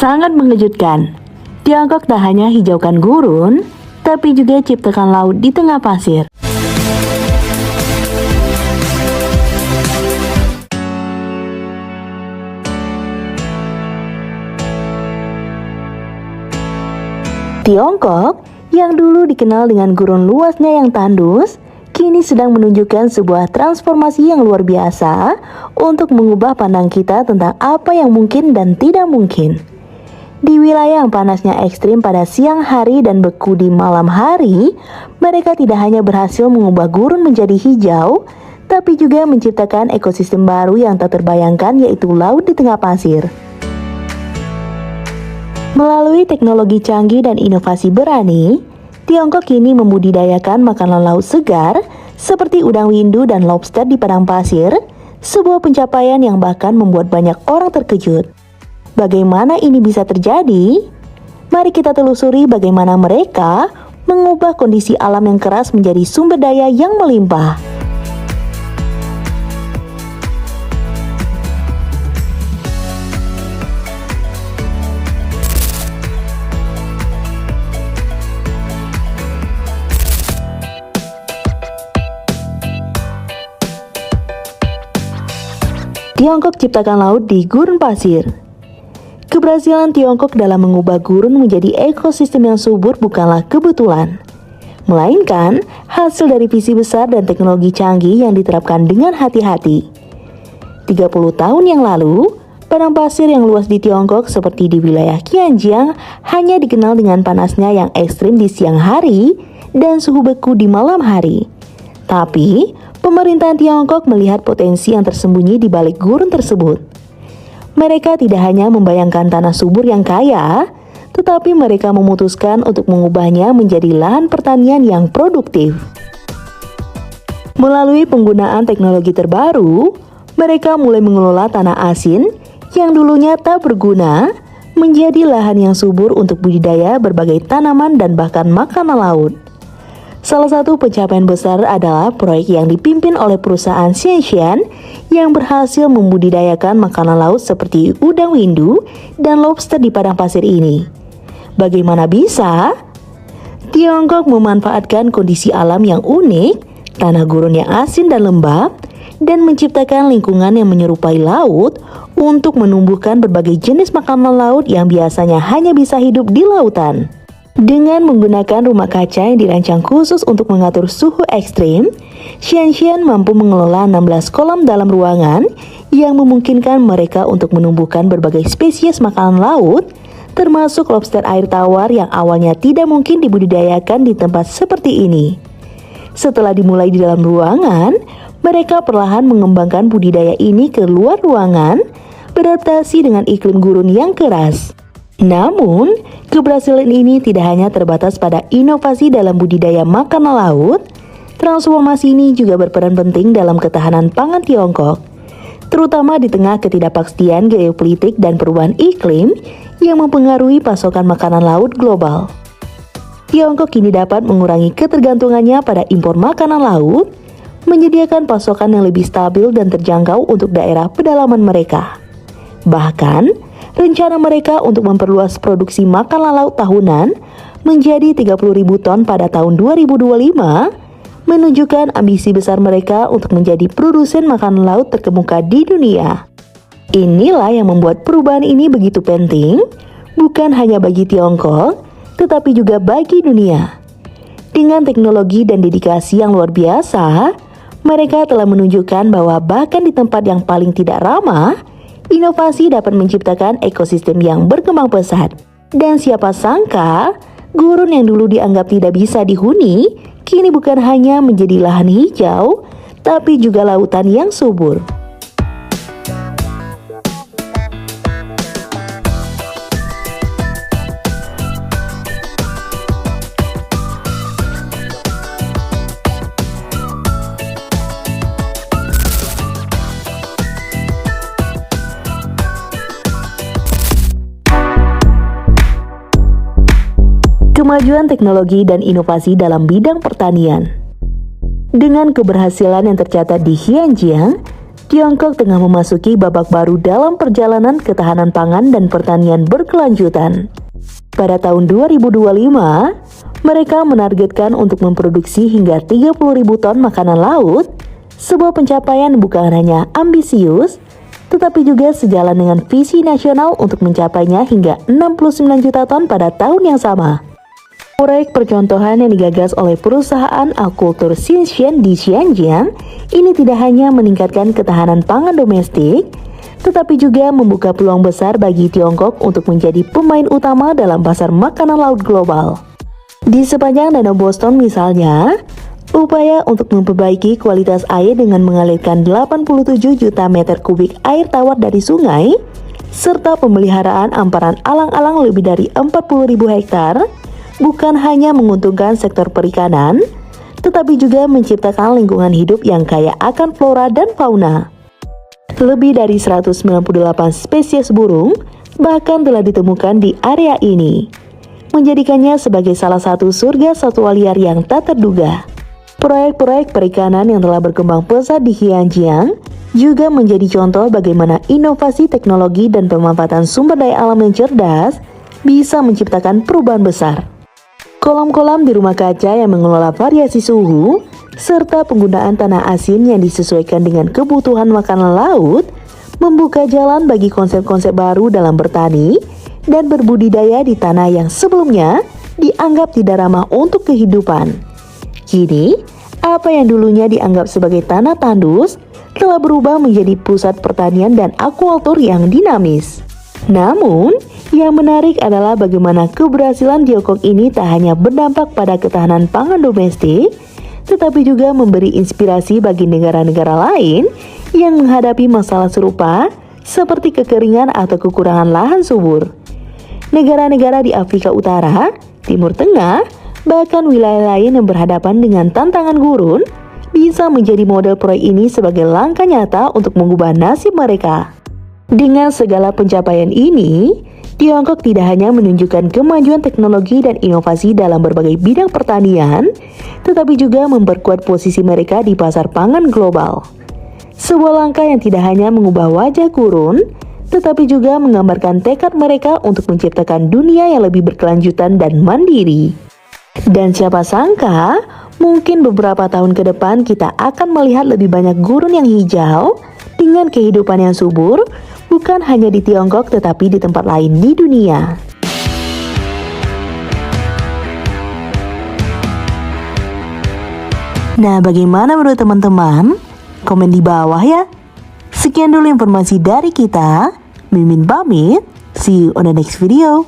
Sangat mengejutkan. Tiongkok tak hanya hijaukan gurun, tapi juga ciptakan laut di tengah pasir. Tiongkok, yang dulu dikenal dengan gurun luasnya yang tandus, kini sedang menunjukkan sebuah transformasi yang luar biasa untuk mengubah pandang kita tentang apa yang mungkin dan tidak mungkin. Di wilayah yang panasnya ekstrim pada siang hari dan beku di malam hari, mereka tidak hanya berhasil mengubah gurun menjadi hijau, tapi juga menciptakan ekosistem baru yang tak terbayangkan, yaitu laut di tengah pasir. Melalui teknologi canggih dan inovasi berani, Tiongkok kini membudidayakan makanan laut segar seperti udang windu dan lobster di padang pasir, sebuah pencapaian yang bahkan membuat banyak orang terkejut. Bagaimana ini bisa terjadi? Mari kita telusuri bagaimana mereka mengubah kondisi alam yang keras menjadi sumber daya yang melimpah. Tiongkok ciptakan laut di gurun pasir. Keberhasilan Tiongkok dalam mengubah gurun menjadi ekosistem yang subur bukanlah kebetulan, melainkan hasil dari visi besar dan teknologi canggih yang diterapkan dengan hati-hati. 30 tahun yang lalu, padang pasir yang luas di Tiongkok seperti di wilayah Xinjiang hanya dikenal dengan panasnya yang ekstrim di siang hari dan suhu beku di malam hari. Tapi, pemerintahan Tiongkok melihat potensi yang tersembunyi di balik gurun tersebut. Mereka tidak hanya membayangkan tanah subur yang kaya, tetapi mereka memutuskan untuk mengubahnya menjadi lahan pertanian yang produktif. Melalui penggunaan teknologi terbaru, mereka mulai mengelola tanah asin yang dulunya tak berguna menjadi lahan yang subur untuk budidaya berbagai tanaman dan bahkan makanan laut. Salah satu pencapaian besar adalah proyek yang dipimpin oleh perusahaan Xianshan yang berhasil membudidayakan makanan laut seperti udang windu dan lobster di padang pasir ini. Bagaimana bisa? Tiongkok memanfaatkan kondisi alam yang unik, tanah gurun yang asin dan lembab, dan menciptakan lingkungan yang menyerupai laut untuk menumbuhkan berbagai jenis makanan laut yang biasanya hanya bisa hidup di lautan. Dengan menggunakan rumah kaca yang dirancang khusus untuk mengatur suhu ekstrim, Xianshan mampu mengelola 16 kolam dalam ruangan yang memungkinkan mereka untuk menumbuhkan berbagai spesies makanan laut, termasuk lobster air tawar yang awalnya tidak mungkin dibudidayakan di tempat seperti ini. Setelah dimulai di dalam ruangan, mereka perlahan mengembangkan budidaya ini ke luar ruangan, beradaptasi dengan iklim gurun yang keras. Namun, keberhasilan ini tidak hanya terbatas pada inovasi dalam budidaya makanan laut. Transformasi ini juga berperan penting dalam ketahanan pangan Tiongkok, terutama di tengah ketidakpastian geopolitik dan perubahan iklim yang mempengaruhi pasokan makanan laut global. Tiongkok kini dapat mengurangi ketergantungannya pada impor makanan laut, menyediakan pasokan yang lebih stabil dan terjangkau untuk daerah pedalaman mereka. Bahkan, rencana mereka untuk memperluas produksi makanan laut tahunan menjadi 30.000 ton pada tahun 2025 menunjukkan ambisi besar mereka untuk menjadi produsen makanan laut terkemuka di dunia. Inilah yang membuat perubahan ini begitu penting, bukan hanya bagi Tiongkok, tetapi juga bagi dunia. Dengan teknologi dan dedikasi yang luar biasa, mereka telah menunjukkan bahwa bahkan di tempat yang paling tidak ramah, inovasi dapat menciptakan ekosistem yang berkembang pesat. Dan siapa sangka, gurun yang dulu dianggap tidak bisa dihuni, kini bukan hanya menjadi lahan hijau, tapi juga lautan yang subur. Kemajuan teknologi dan inovasi dalam bidang pertanian. Dengan keberhasilan yang tercatat di Xinjiang, Tiongkok tengah memasuki babak baru dalam perjalanan ketahanan pangan dan pertanian berkelanjutan. Pada tahun 2025, mereka menargetkan untuk memproduksi hingga 30.000 ton makanan laut, sebuah pencapaian bukan hanya ambisius, tetapi juga sejalan dengan visi nasional untuk mencapainya hingga 69 juta ton pada tahun yang sama. Proyek percontohan yang digagas oleh perusahaan akukultur Xinshen di Xinjiang ini tidak hanya meningkatkan ketahanan pangan domestik, tetapi juga membuka peluang besar bagi Tiongkok untuk menjadi pemain utama dalam pasar makanan laut global. Di sepanjang Danau Boston misalnya, upaya untuk memperbaiki kualitas air dengan mengalirkan 87 juta meter kubik air tawar dari sungai, serta pemeliharaan amparan alang-alang lebih dari 40.000 hektar, bukan hanya menguntungkan sektor perikanan, tetapi juga menciptakan lingkungan hidup yang kaya akan flora dan fauna. Lebih dari 198 spesies burung bahkan telah ditemukan di area ini, menjadikannya sebagai salah satu surga satwa liar yang tak terduga. Proyek-proyek perikanan yang telah berkembang pesat di Xinjiang juga menjadi contoh bagaimana inovasi teknologi dan pemanfaatan sumber daya alam yang cerdas bisa menciptakan perubahan besar. Kolam-kolam di rumah kaca yang mengelola variasi suhu, serta penggunaan tanah asin yang disesuaikan dengan kebutuhan makanan laut, membuka jalan bagi konsep-konsep baru dalam bertani dan berbudidaya di tanah yang sebelumnya dianggap tidak ramah untuk kehidupan. Kini, apa yang dulunya dianggap sebagai tanah tandus telah berubah menjadi pusat pertanian dan akuakultur yang dinamis. Namun, yang menarik adalah bagaimana keberhasilan Tiongkok ini tak hanya berdampak pada ketahanan pangan domestik, tetapi juga memberi inspirasi bagi negara-negara lain yang menghadapi masalah serupa seperti kekeringan atau kekurangan lahan subur. Negara-negara di Afrika Utara, Timur Tengah, bahkan wilayah lain yang berhadapan dengan tantangan gurun bisa menjadi model proyek ini sebagai langkah nyata untuk mengubah nasib mereka. Dengan segala pencapaian ini, Tiongkok tidak hanya menunjukkan kemajuan teknologi dan inovasi dalam berbagai bidang pertanian, tetapi juga memperkuat posisi mereka di pasar pangan global. Sebuah langkah yang tidak hanya mengubah wajah gurun, tetapi juga menggambarkan tekad mereka untuk menciptakan dunia yang lebih berkelanjutan dan mandiri. Dan siapa sangka, mungkin beberapa tahun ke depan kita akan melihat lebih banyak gurun yang hijau dengan kehidupan yang subur, bukan hanya di Tiongkok tetapi di tempat lain di dunia. Nah, bagaimana menurut teman-teman? Komen di bawah ya. Sekian dulu informasi dari kita. Mimin pamit. See you on the next video.